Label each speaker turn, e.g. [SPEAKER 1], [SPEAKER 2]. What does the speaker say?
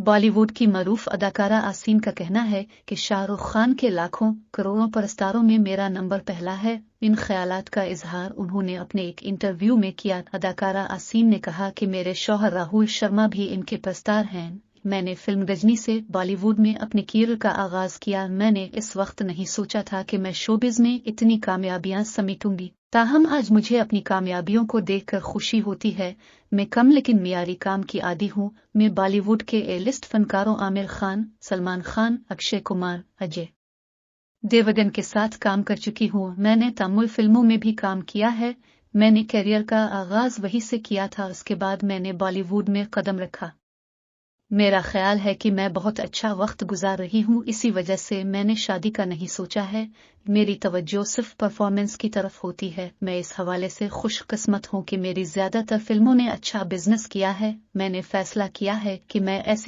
[SPEAKER 1] बॉलीवुड की मरूफ अदाकारा आसीन का कहना है कि शाहरुख खान के लाखों करोड़ों पुरस्कारों में मेरा नंबर पहला है। इन ख्यालात का इजहार उन्होंने अपने एक इंटरव्यू में किया। अदाकारा आसीन ने कहा कि मेरे शौहर राहुल शर्मा भी इनके पुरस्कार हैं। मैंने फिल्म गजनी से बॉलीवुड में अपने करियर का आगाज किया। मैंने इस वक्त नहीं सोचा था कि मैं शोबिज में इतनी कामयाबियां समेटूंगी। ताहम आज मुझे अपनी कामयाबियों को देखकर खुशी होती है। मैं कम लेकिन मियारी काम की आदी हूँ। मैं बॉलीवुड के ए लिस्ट फनकारों आमिर खान, सलमान खान, अक्षय कुमार, अजय देवगन के साथ काम कर चुकी हूँ। मैंने तमिल फिल्मों में भी काम किया है। मैंने करियर का आगाज वहीं से किया था। उसके बाद मैंने बॉलीवुड में कदम रखा। मेरा ख्याल है कि मैं बहुत अच्छा वक्त गुजार रही हूँ। इसी वजह से मैंने शादी का नहीं सोचा है। मेरी तवज्जो सिर्फ परफॉर्मेंस की तरफ होती है। मैं इस हवाले से खुशकिस्मत हूँ कि मेरी ज्यादातर फिल्मों ने अच्छा बिजनेस किया है। मैंने फैसला किया है कि मैं ऐसी